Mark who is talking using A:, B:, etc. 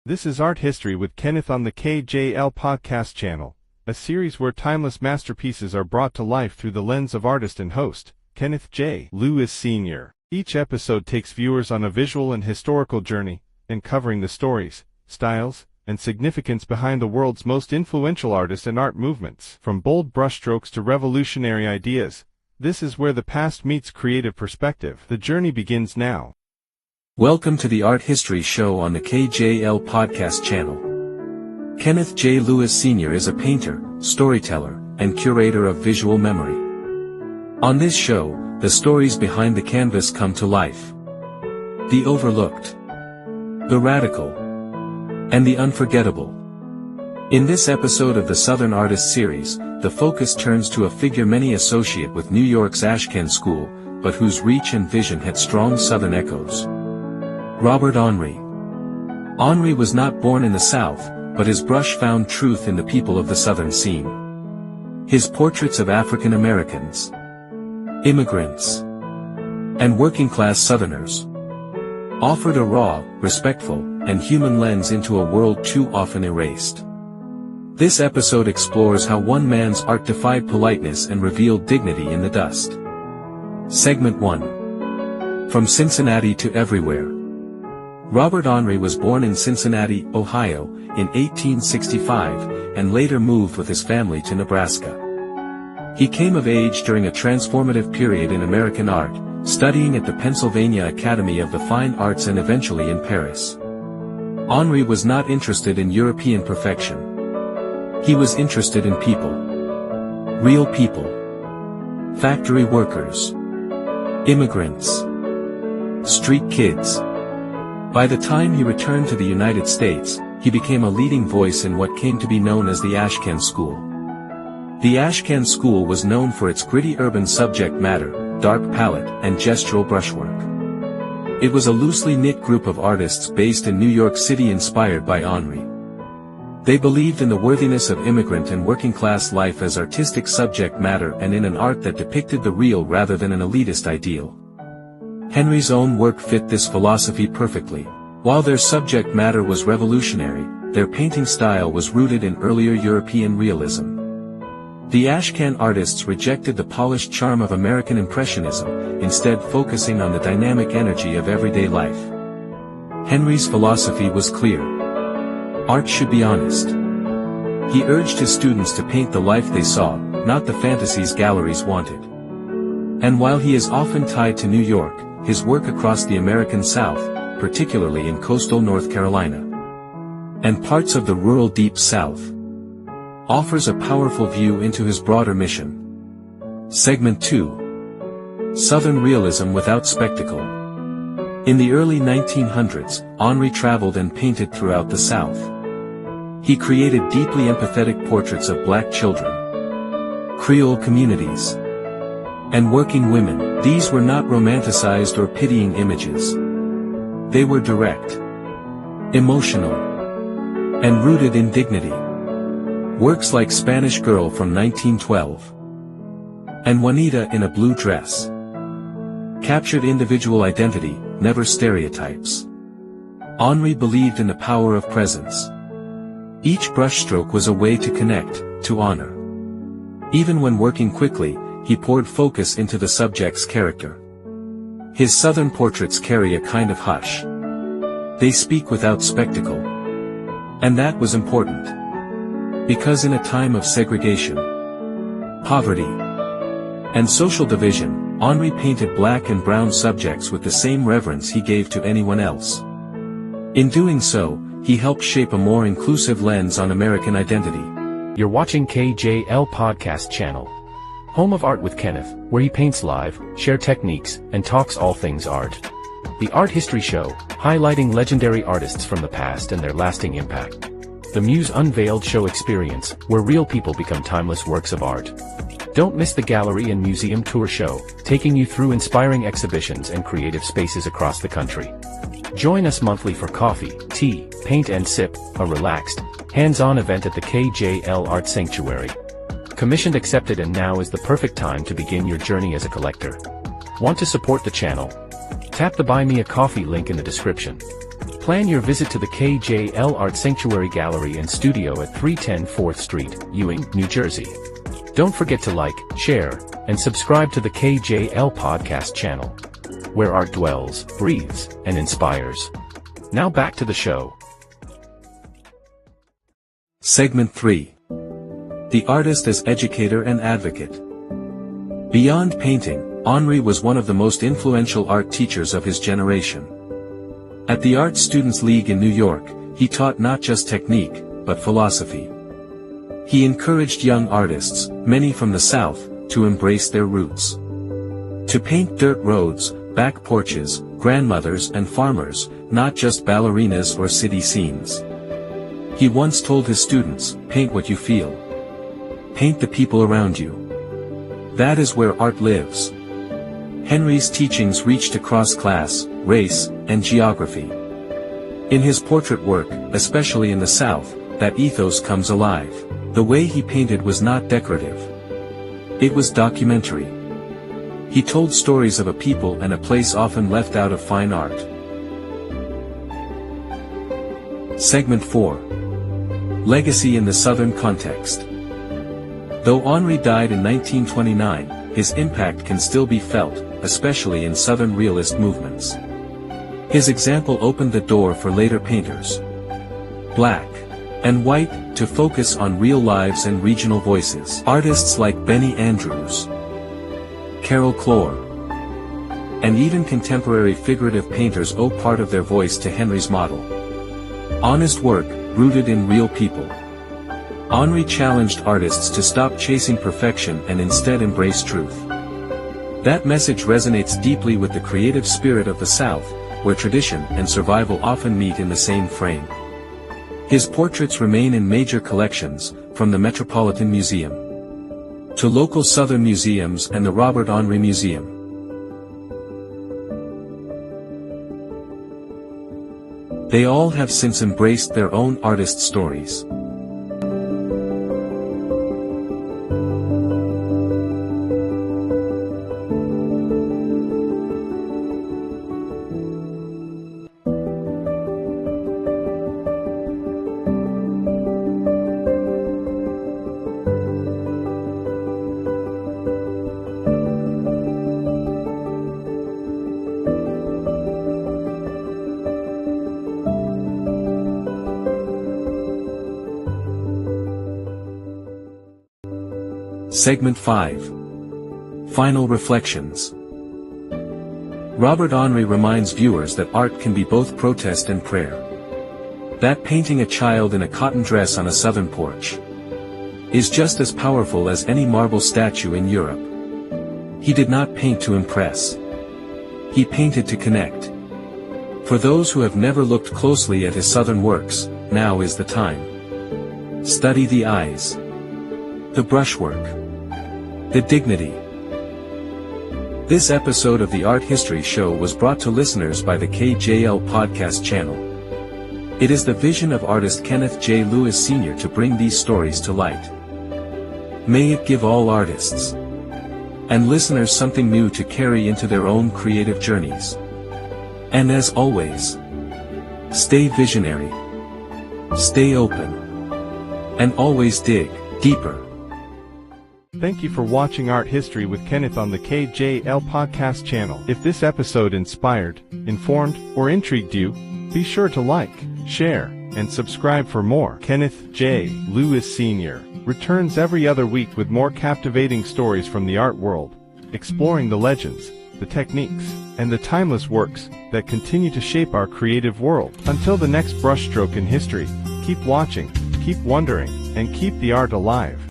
A: This is Art History with Kenneth on the KJL podcast channel, a series where timeless masterpieces are brought to life through the lens of artist and host, Kenneth J. Lewis Sr. Each episode takes viewers on a visual and historical journey, uncovering the stories, styles, and significance behind the world's most influential artists and art movements. From bold brushstrokes to revolutionary ideas, this is where the past meets creative perspective. The journey begins now.
B: Welcome to the Art History Show on the KJL podcast channel. Kenneth J. Lewis Sr. is a painter, storyteller, and curator of visual memory. On this show, the stories behind the canvas come to life. The overlooked, the radical, and the unforgettable. In this episode of the Southern Artist series, the focus turns to a figure many associate with New York's Ashcan school, but whose reach and vision had strong Southern echoes. Robert Henri. Henri was not born in the South, but his brush found truth in the people of the Southern scene. His portraits of African Americans, immigrants, and working-class Southerners offered a raw, respectful, and human lens into a world too often erased. This episode explores how one man's art defied politeness and revealed dignity in the dust. Segment 1. From Cincinnati to Everywhere. Robert Henri was born in Cincinnati, Ohio, in 1865, and later moved with his family to Nebraska. He came of age during a transformative period in American art, studying at the Pennsylvania Academy of the Fine Arts and eventually in Paris. Henri was not interested in European perfection. He was interested in people. Real people. Factory workers. Immigrants. Street kids. By the time he returned to the United States, he became a leading voice in what came to be known as the Ashcan School. The Ashcan School was known for its gritty urban subject matter, dark palette, and gestural brushwork. It was a loosely knit group of artists based in New York City inspired by Henri. They believed in the worthiness of immigrant and working-class life as artistic subject matter and in an art that depicted the real rather than an elitist ideal. Henri's own work fit this philosophy perfectly. While their subject matter was revolutionary, their painting style was rooted in earlier European realism. The Ashcan artists rejected the polished charm of American Impressionism, instead focusing on the dynamic energy of everyday life. Henri's philosophy was clear. Art should be honest. He urged his students to paint the life they saw, not the fantasies galleries wanted. And while he is often tied to New York, his work across the American South, particularly in coastal North Carolina and parts of the rural Deep South, offers a powerful view into his broader mission. Segment 2. Southern Realism without spectacle. In the early 1900s, Henri traveled and painted throughout the South. He created deeply empathetic portraits of black children, Creole communities, and working women. These were not romanticized or pitying images. They were direct, emotional, and rooted in dignity. Works like Spanish Girl from 1912 and Juanita in a Blue Dress captured individual identity, never stereotypes. Henri believed in the power of presence. Each brushstroke was a way to connect, to honor. Even when working quickly, he poured focus into the subject's character. His Southern portraits carry a kind of hush. They speak without spectacle. And that was important. Because in a time of segregation, poverty, and social division, Henri painted black and brown subjects with the same reverence he gave to anyone else. In doing so, he helped shape a more inclusive lens on American identity.
C: You're watching KJL Podcast Channel, home of Art with Kenneth, where he paints live, share techniques, and talks all things art. The Art History Show, highlighting legendary artists from the past and their lasting impact. The Muse Unveiled Show experience, where real people become timeless works of art. Don't miss the gallery and museum tour show, taking you through inspiring exhibitions and creative spaces across the country. Join us monthly for coffee, tea, paint and sip, a relaxed, hands-on event at the KJL Art Sanctuary. Commissioned accepted, and now is the perfect time to begin your journey as a collector. Want to support the channel? Tap the Buy Me a Coffee link in the description. Plan your visit to the KJL Art Sanctuary Gallery and Studio at 310 4th Street, Ewing, New Jersey. Don't forget to like, share, and subscribe to the KJL podcast channel, where art dwells, breathes, and inspires. Now back to the show.
B: Segment 3. The artist as educator and advocate. Beyond painting, Henri was one of the most influential art teachers of his generation. At the Art Students League in New York, he taught not just technique, but philosophy. He encouraged young artists, many from the South, to embrace their roots. To paint dirt roads, back porches, grandmothers and farmers, not just ballerinas or city scenes. He once told his students, paint what you feel. Paint the people around you. That is where art lives. Henri's teachings reached across class, race, and geography. In his portrait work, especially in the South, that ethos comes alive. The way he painted was not decorative. It was documentary. He told stories of a people and a place often left out of fine art. Segment 4. Legacy in the Southern context. Though Henri died in 1929, his impact can still be felt, especially in Southern realist movements. His example opened the door for later painters, black and white, to focus on real lives and regional voices. Artists like Benny Andrews, Carol Clore, and even contemporary figurative painters owe part of their voice to Henri's model. Honest work, rooted in real people. Henri challenged artists to stop chasing perfection and instead embrace truth. That message resonates deeply with the creative spirit of the South, where tradition and survival often meet in the same frame. His portraits remain in major collections, from the Metropolitan Museum to local Southern museums and the Robert Henri Museum. They all have since embraced their own artist stories. Segment 5. Final Reflections. Robert Henri reminds viewers that art can be both protest and prayer. That painting a child in a cotton dress on a southern porch is just as powerful as any marble statue in Europe. He did not paint to impress. He painted to connect. For those who have never looked closely at his southern works, now is the time. Study the eyes, the brushwork, the dignity. This episode of the Art History Show was brought to listeners by the KJL podcast channel. It is the vision of artist Kenneth J. Lewis Sr. to bring these stories to light. May it give all artists and listeners something new to carry into their own creative journeys. And as always, stay visionary, stay open, and always dig deeper.
A: Thank you for watching Art History with Kenneth on the KJL podcast channel. If this episode inspired, informed, or intrigued you, be sure to like, share, and subscribe for more. Kenneth J. Lewis Sr. returns every other week with more captivating stories from the art world, exploring the legends, the techniques, and the timeless works that continue to shape our creative world. Until the next brushstroke in history, keep watching, keep wondering, and keep the art alive.